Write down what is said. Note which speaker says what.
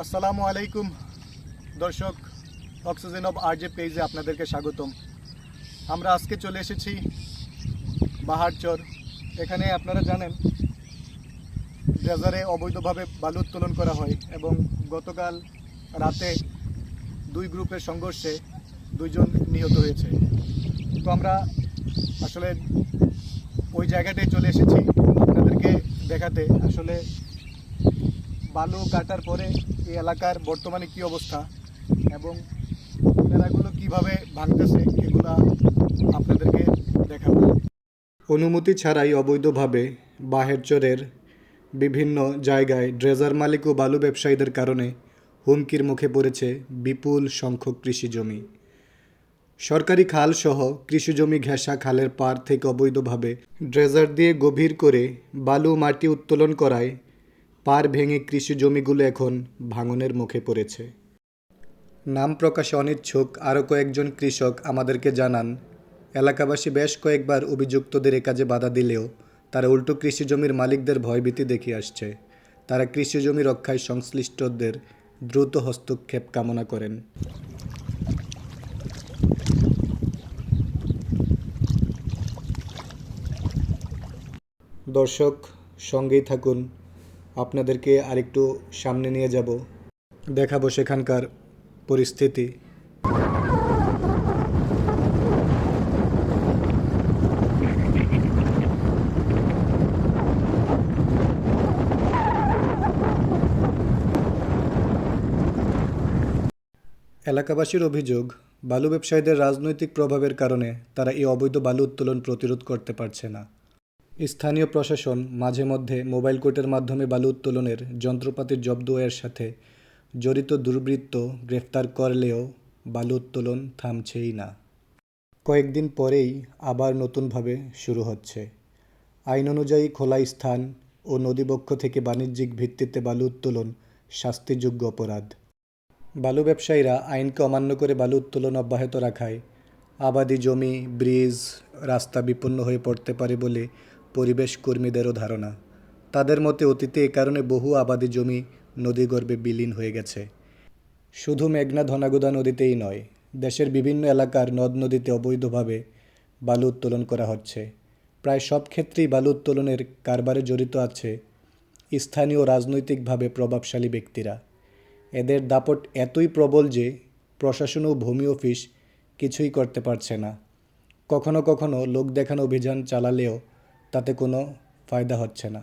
Speaker 1: আসসালামু আলাইকুম দর্শক, অক্সিজেন অব আরজে পেজে আপনাদেরকে স্বাগতম। আমরা আজকে চলে এসেছি বাহারচর। এখানে আপনারা জানেন ড্রেজারে অবৈধভাবে বালু উত্তোলন করা হয় এবং গতকাল রাতে দুই গ্রুপের সংঘর্ষে দুইজন নিহত হয়েছে। তো আমরা আসলে ওই জায়গাটায় চলে এসেছি আপনাদেরকে দেখাতে আসলে বালু কাটার পরে এই এলাকার বর্তমানে কি অবস্থা এবং মেলাগুলো কিভাবে ভাঙতেছে এগুলা আপনাদেরকে দেখাবো। অনুমতি ছাড়াই অবৈধভাবে বাহেরচরের বিভিন্ন জায়গায় ড্রেজার মালিক ও বালু ব্যবসায়ীদের কারণে হুমকির মুখে পড়েছে বিপুল সংখ্যক কৃষিজমি। সরকারি খালসহ কৃষিজমি ঘেঁষা খালের পাড় থেকে অবৈধভাবে ড্রেজার দিয়ে গভীর করে বালু মাটি উত্তোলন করায় পাড় ভেঙে কৃষি জমিগুলো এখন ভাঙনের মুখে পড়েছে। নাম প্রকাশে অনিচ্ছুক আরও কয়েকজন কৃষক আমাদেরকে জানান, এলাকাবাসী বেশ কয়েকবার অভিযুক্তদের এ কাজে বাধা দিলেও তারা উল্টো কৃষি জমির মালিকদের ভয়ভীতি দেখিয়ে আসছে। তারা কৃষি জমি রক্ষায় সংশ্লিষ্টদের দ্রুত হস্তক্ষেপ কামনা করেন। দর্শক, সঙ্গেই থাকুন, আপনাদেরকে আরেকটু সামনে নিয়ে যাব, দেখাবো সেখানকার পরিস্থিতি। এলাকাবাসীর অভিযোগ, বালু ব্যবসায়ীদের রাজনৈতিক প্রভাবের কারণে তারা এই অবৈধ বালু উত্তোলন প্রতিরোধ করতে পারছে না। স্থানীয় প্রশাসন মাঝে মধ্যে মোবাইল কোর্টের মাধ্যমে বালু উত্তোলনের যন্ত্রপাতির জব্দের সাথে জড়িত দুর্বৃত্ত গ্রেফতার করলেও বালু উত্তোলন থামছেই না। কয়েকদিন পরেই আবার নতুনভাবে শুরু হচ্ছে। আইন অনুযায়ী খোলা স্থান ও নদীবক্ষ থেকে বাণিজ্যিক ভিত্তিতে বালু উত্তোলন শাস্তিযোগ্য অপরাধ। বালু ব্যবসায়ীরা আইনকে অমান্য করে বালু উত্তোলন অব্যাহত রাখায় আবাদি জমি, ব্রিজ, রাস্তা বিপন্ন হয়ে পড়তে পারে বলে পরিবেশ কর্মীদেরও ধারণা। তাদের মতে অতীতে এ কারণে বহু আবাদি জমি নদীগর্ভে বিলীন হয়ে গেছে। শুধু মেঘনা ধনাগুদা নদীতেই নয়, দেশের বিভিন্ন এলাকার নদ নদীতে অবৈধভাবে বালু উত্তোলন করা হচ্ছে। প্রায় সব ক্ষেত্রেই বালু উত্তোলনের কারবারে জড়িত আছে স্থানীয় রাজনৈতিকভাবে প্রভাবশালী ব্যক্তিরা। এদের দাপট এতই প্রবল যে প্রশাসন ও ভূমি অফিস কিছুই করতে পারছে না। কখনো কখনো লোক দেখানো অভিযান চালালেও তাতে কোনো ফায়দা হচ্ছে না।